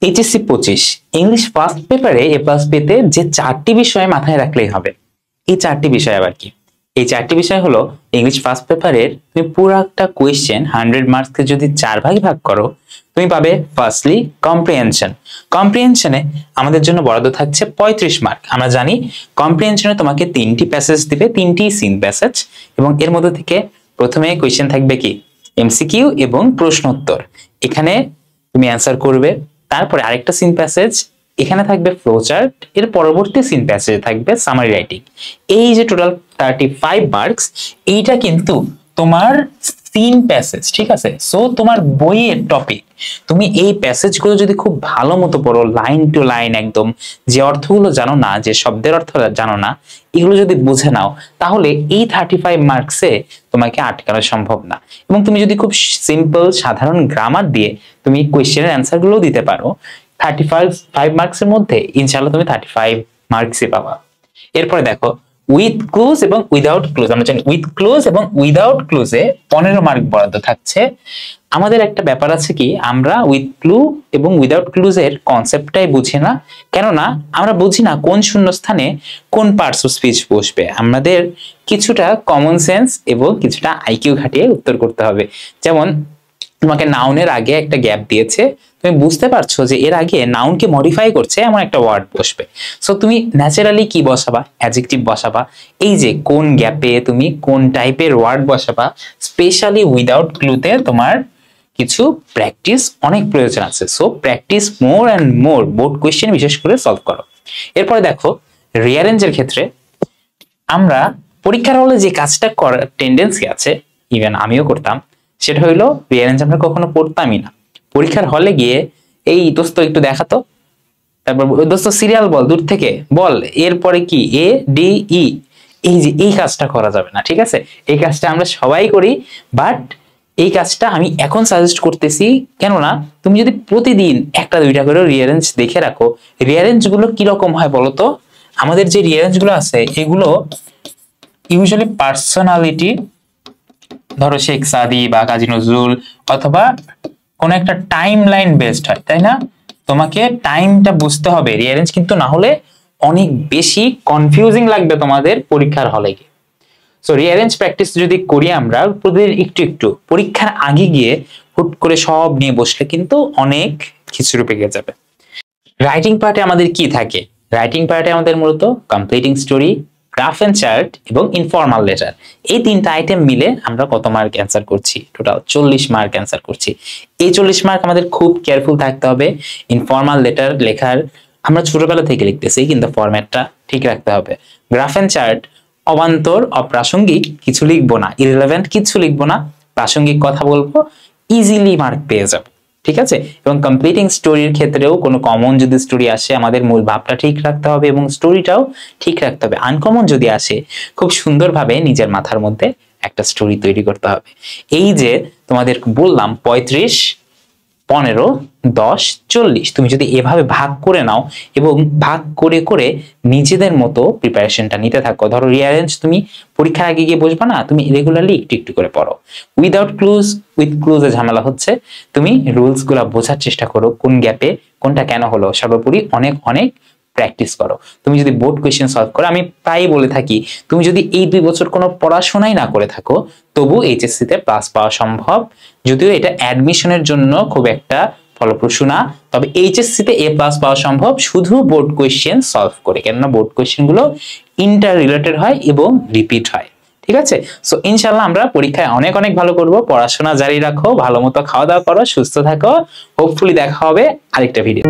HSC 25 English first পেপারে এ plus পেতে যে 4টি বিষয় মাথায় রাখলেই হবে। এই 4টি বিষয় আবার কি? এই 4টি বিষয় হলো ইংলিশ ফার্স্ট পেপারের তুমি পুরো একটা কোয়েশ্চেন 100 মার্কসকে যদি 4 ভাগে ভাগ করো তুমি পাবে ফার্স্টলি কম্প্রিহেনশন। কম্প্রিহেনশনে আমাদের জন্য বরাদ্দ থাকছে 35 মার্ক। আমরা জানি কম্প্রিহেনশনে তোমাকে 3টি প্যাসেজ দিবে, 3টি সিন প্যাসেজ, এবং এর মধ্যে থেকে প্রথমে কোয়েশ্চেন থাকবে কি এমসিকিউ এবং প্রশ্নোত্তর। এখানে তুমি অ্যান্সার করবে। তারপরে আরেকটা সিন প্যাসেজ, এখানে থাকবে ফ্লোচার্ট, এর পরবর্তী সিন প্যাসেজে থাকবে সামারি রাইটিং। এই যে টোটাল 35 মার্কস, এইটা কিন্তু তোমার সিন প্যাসেজ, ঠিক আছে? সো তোমার বইয়ের টপিক, তুমি এই প্যাসেজগুলো যদি খুব ভালো মতো পড়ো লাইন টু লাইন, একদম যে অর্থগুলো জানো না, যে শব্দের অর্থ জানো না, এগুলো যদি বুঝে নাও তাহলে এই 35 মার্কসে তোমাকে আটকানো সম্ভব না। এবং তুমি যদি খুব সিম্পল সাধারণ গ্রামার দিয়ে তুমি কোয়েশ্চেনের অ্যান্সার গুলো দিতে পারো, 35 মার্কসের মধ্যে ইনশাআল্লাহ তুমি 35 মার্কসই পাবা। এরপরে দেখো উইথ ক্লুজ এবং উইদাউট ক্লুজ। আমরা জানি উইথ ক্লুজ এবং উইদাউট ক্লুজে 15 মার্ক বরাদ্দ থাকছে। আমাদের একটা ব্যাপার আছে কি, আমরা উইথ ক্লু এবং উইদাউট ক্লুজের কনসেপ্টটাই বুঝি না। কেননা আমরা বুঝি না কোন শূন্যস্থানে কোন পার্টস অফ স্পিচ বসবে। আমাদের কিছুটা কমন সেন্স এবং কিছুটা আইকিউ খাটিয়ে উত্তর করতে হবে। যেমন তোমাকে নাউনের আগে একটা গ্যাপ দিয়েছে, তুমি বুঝতে পারছো যে এর আগে নাউনকে মডিফাই করছে এমন একটা ওয়ার্ড বসবে। সো তুমি ন্যাচারালি কি বসাবা? অ্যাডজেক্টিভ বসাবা। এই যে কোন গ্যাপে তুমি কোন টাইপের ওয়ার্ড বসাবা, স্পেশালি উইদাউট ক্লুতে তোমার কিছু প্র্যাকটিস অনেক প্রয়োজন আছে। So practice more and more board question বিশেষ করে সলভ করো। এরপরে দেখো রিঅ্যারেঞ্জের ক্ষেত্রে আমরা পরীক্ষার হলে যে কাজটা করার টেন্ডেন্সি আছে, ইভেন আমিও করতাম, সেটা হইলো রিঅ্যারেঞ্জ আমরা কখনো পড়তামই না। পরীক্ষার হলে গিয়ে এই দোস্ত একটু দেখাতো, তারপর দোস্ত সিরিয়াল বল, দূর থেকে বল, এরপরে কি এ ডি ই, এই যে এই কাজটা করা যাবে না, ঠিক আছে? এই কাজটা আমরা সবাই করি, বাট এই কাজটা আমি এখন সাজেস্ট করতেছি। কেননা তুমি যদি প্রতিদিন একটা দুইটা করে রিঅ্যারেঞ্জ দেখে রাখো, রিঅ্যারেঞ্জ গুলো কিরকম হয় বলতো? আমাদের যে রিঅ্যারেঞ্জ গুলো আছে এগুলো ইউজুয়ালি পার্সোনালিটি, ধরো শেখ সাদি বা কাজী নজরুল, অথবা কোন একটা টাইম লাইন বেসড হয়, তাই না? তোমাকে টাইমটা বুঝতে হবে। রিঅ্যারেঞ্জ কিন্তু না হলে অনেক বেশি কনফিউজিং লাগবে তোমাদের পরীক্ষার হলে গিয়ে। সো রিঅ্যারেঞ্জ প্র্যাকটিস যদি করি আমরা প্রতিদিন একটু একটু, পরীক্ষার আগে গিয়ে হুট করে সব নিয়ে বসলে কিন্তু অনেক খিচুড়ি পেকে যাবে। রাইটিং পার্টে আমাদের কি থাকে? রাইটিং পার্টে আমাদের মূলত completing story, graph and chart এবং ইনফর্মাল লেটার, এই 3টা আইটেম মিলে আমরা কত মার্ক অ্যান্সার করছি? টোটাল 40 মার্ক অ্যান্সার করছি। এই 40 মার্ক আমাদের খুব কেয়ারফুল থাকতে হবে। ইনফর্মাল লেটার লেখার আমরা ছোটবেলা থেকে লিখতেছি, কিন্তু ফরম্যাটটা ঠিক রাখতে হবে। গ্রাফ এন্ড চার্ট অবান্তর অপ্রাসঙ্গিক কিছু লিখবো না, ইররিলেভেন্ট কিছু লিখবো না, প্রাসঙ্গিক কথা বলবো, ইজিলি মার্ক পেয়ে যাবো, ঠিক আছে? এবং কমপ্লিটিং স্টোরির ক্ষেত্রেও কোনো কমন যদি স্টোরি আসে, আমাদের মূল ভাবটা ঠিক রাখতে হবে এবং স্টোরিটাও ঠিক রাখতে হবে। আনকমন যদি আসে, খুব সুন্দরভাবে নিজের মাথার মধ্যে একটা স্টোরি তৈরি করতে হবে। এই যে তোমাদের বললাম 35, 15, 10, 40, তুমি যদি এভাবে ভাগ করে নাও এবং ভাগ করে করে নিজেদের মতো প্রিপারেশনটা নিতে থাকো। ধরো রিঅ্যারেঞ্জ তুমি পরীক্ষার আগে গিয়ে বসবা না, তুমি রেগুলারলি একটু একটু করে পড়ো। উইদাউট ক্লুজ, উইথ ক্লুজে ঝামেলা হচ্ছে, তুমি রুলস গুলা বোঝার চেষ্টা করো, কোন গ্যাপে কোনটা কেন হলো। সর্বোপরি অনেক অনেক প্র্যাকটিস করো। তুমি যদি বোর্ড কোয়েশ্চেন সলভ করো, আমি প্রায়ই বলে থাকি, তুমি যদি এই 2 বছর কোনো পড়াশোনাই না করে থাকো তবু এইচএসসি তে প্লাস পাওয়া সম্ভব। যদিও এটা অ্যাডমিশনের জন্য খুব একটা ফলপ্রসূ না, তবে এইচএসসি তে এ প্লাস পাওয়া সম্ভব শুধু বোর্ড কোয়েশ্চেন সলভ করে। কেননা বোর্ড কোয়েশ্চেন গুলো ইন্টার রিলেটেড হয় এবং রিপিট হয়, ঠিক আছে? সো ইনশাআল্লাহ আমরা পরীক্ষায় অনেক অনেক ভালো করব। পড়াশোনা জারি রাখো, ভালো মতো খাওয়া দাওয়া করো, সুস্থ থাকো। হোপফুলি দেখা হবে আরেকটা ভিডিও।